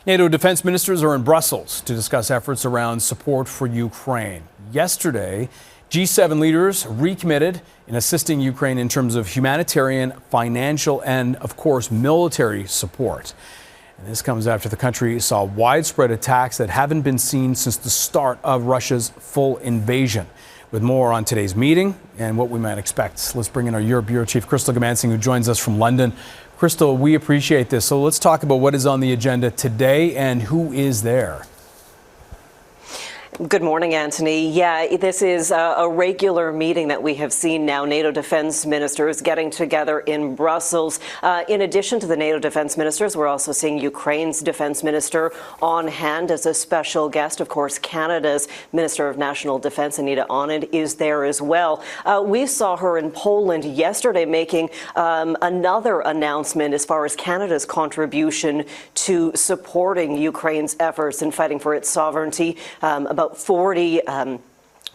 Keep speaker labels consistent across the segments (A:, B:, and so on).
A: NATO defense ministers are in Brussels to discuss efforts around support for Ukraine. Yesterday, G7 leaders recommitted in assisting Ukraine in terms of humanitarian, financial, and, of course, military support. And this comes after the country saw widespread attacks that haven't been seen since the start of Russia's full invasion. With more on today's meeting and what we might expect, let's bring in our Europe Bureau Chief, Goomansingh, who joins us from London. Crystal, we appreciate this. So let's talk about what is on the agenda today and who is there.
B: Good morning, Anthony. Yeah, this is a regular meeting that we have seen now. NATO defense ministers getting together in Brussels. In addition to the NATO defense ministers, we're also seeing Ukraine's defense minister on hand as a special guest. Of course, Canada's Minister of National Defense, Anita Anand, is there as well. We saw her in Poland yesterday making another announcement as far as Canada's contribution to supporting Ukraine's efforts in fighting for its sovereignty. About 40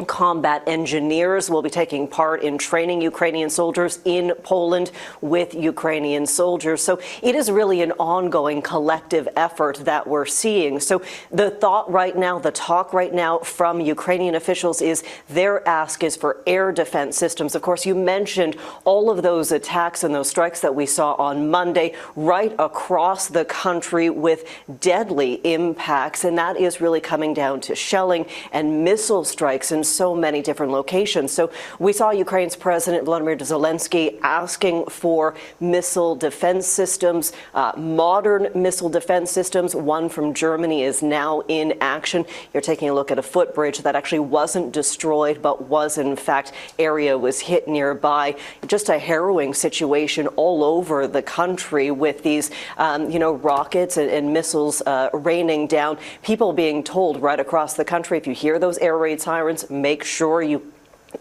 B: combat engineers will be taking part in training Ukrainian soldiers in Poland with Ukrainian soldiers. So it is really an ongoing collective effort that we're seeing. So the thought right now, the talk right now from Ukrainian officials is their ask is for air defense systems. Of course, you mentioned all of those attacks and those strikes that we saw on Monday right across the country with deadly impacts. And that is really coming down to shelling and missile strikes in so many different locations. So we saw Ukraine's President Volodymyr Zelensky asking for missile defense systems, modern missile defense systems. One from Germany is now in action. You're taking a look at a footbridge that actually wasn't destroyed, but was in fact area was hit nearby. Just a harrowing situation all over the country with these, rockets and missiles raining down. People being told right across the country, if you hear those air raid sirens, make sure you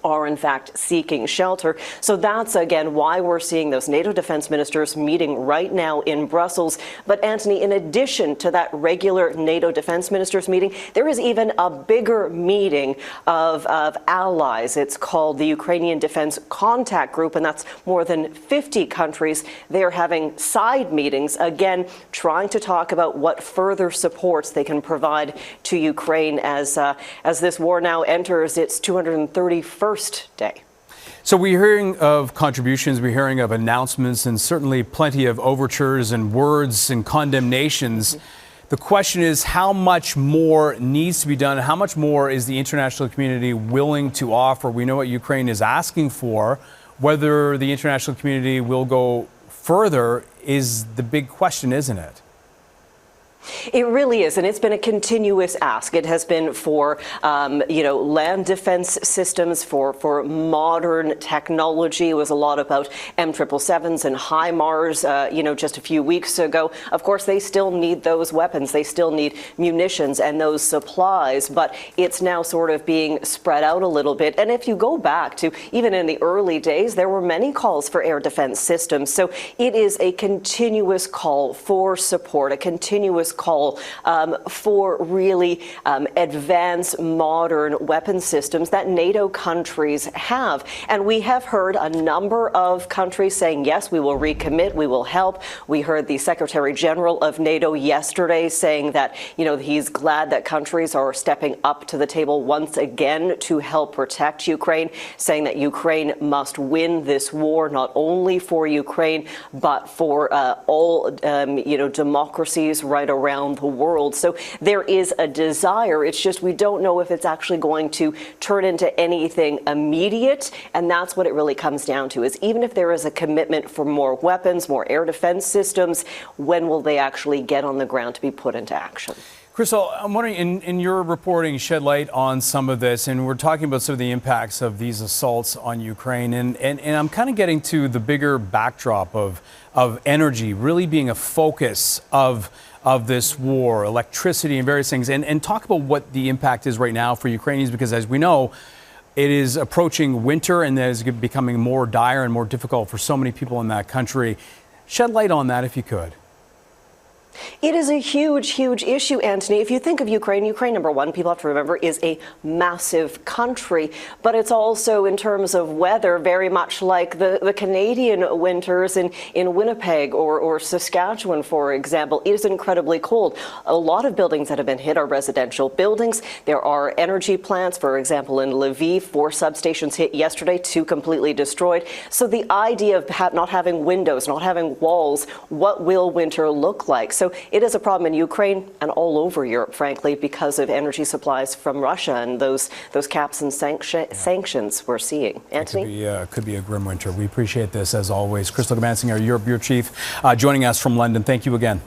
B: are in fact seeking shelter. So that's again why we're seeing those NATO defense ministers meeting right now in Brussels. But Anthony, in addition to that regular NATO defense ministers meeting, there is even a bigger meeting of allies. It's called the Ukrainian Defense Contact Group, and that's more than 50 countries. They're having side meetings, again, trying to talk about what further supports they can provide to Ukraine as this war now enters its 231st day.
A: So we're hearing of contributions, we're hearing of announcements, and certainly plenty of overtures and words and condemnations. The question is how much more needs to be done? How much more is the international community willing to offer? We know what Ukraine is asking for. Whether the international community will go further is the big question, isn't it?
B: It really is, and it's been a continuous ask. It has been for, land defense systems, for modern technology. It was a lot about M777s and HIMARS, just a few weeks ago. Of course, they still need those weapons. They still need munitions and those supplies, but it's now sort of being spread out a little bit. And if you go back to even in the early days, there were many calls for air defense systems. So it is a continuous call for support, a continuous call for really advanced modern weapon systems that NATO countries have. And we have heard a number of countries saying, yes, we will recommit, we will help. We heard the Secretary General of NATO yesterday saying that, he's glad that countries are stepping up to the table once again to help protect Ukraine, saying that Ukraine must win this war, not only for Ukraine, but for all, democracies right around the world. So there is a desire. It's just we don't know if it's actually going to turn into anything immediate. And that's what it really comes down to, is even if there is a commitment for more weapons, more air defense systems, when will they actually get on the ground to be put into action?
A: Crystal, I'm wondering, in your reporting, shed light on some of this, and we're talking about some of the impacts of these assaults on Ukraine, and I'm kind of getting to the bigger backdrop of energy really being a focus of this war, electricity and various things, and talk about what the impact is right now for Ukrainians, because as we know, it is approaching winter and that is becoming more dire and more difficult for so many people in that country. Shed light on that if you could.
B: It is a huge, huge issue, Anthony. If you think of Ukraine, number one, people have to remember, is a massive country. But it's also, in terms of weather, very much like the Canadian winters in Winnipeg or Saskatchewan, for example. It is incredibly cold. A lot of buildings that have been hit are residential buildings. There are energy plants, for example, in Lviv, 4 substations hit yesterday, 2 completely destroyed. So the idea of not having windows, not having walls, what will winter look like? So it is a problem in Ukraine and all over Europe, frankly, because of energy supplies from Russia and those caps and sanctions we're seeing. Anthony?
A: It could be a grim winter. We appreciate this, as always. Crystal Goomansingh, our Europe Bureau Chief, joining us from London. Thank you again.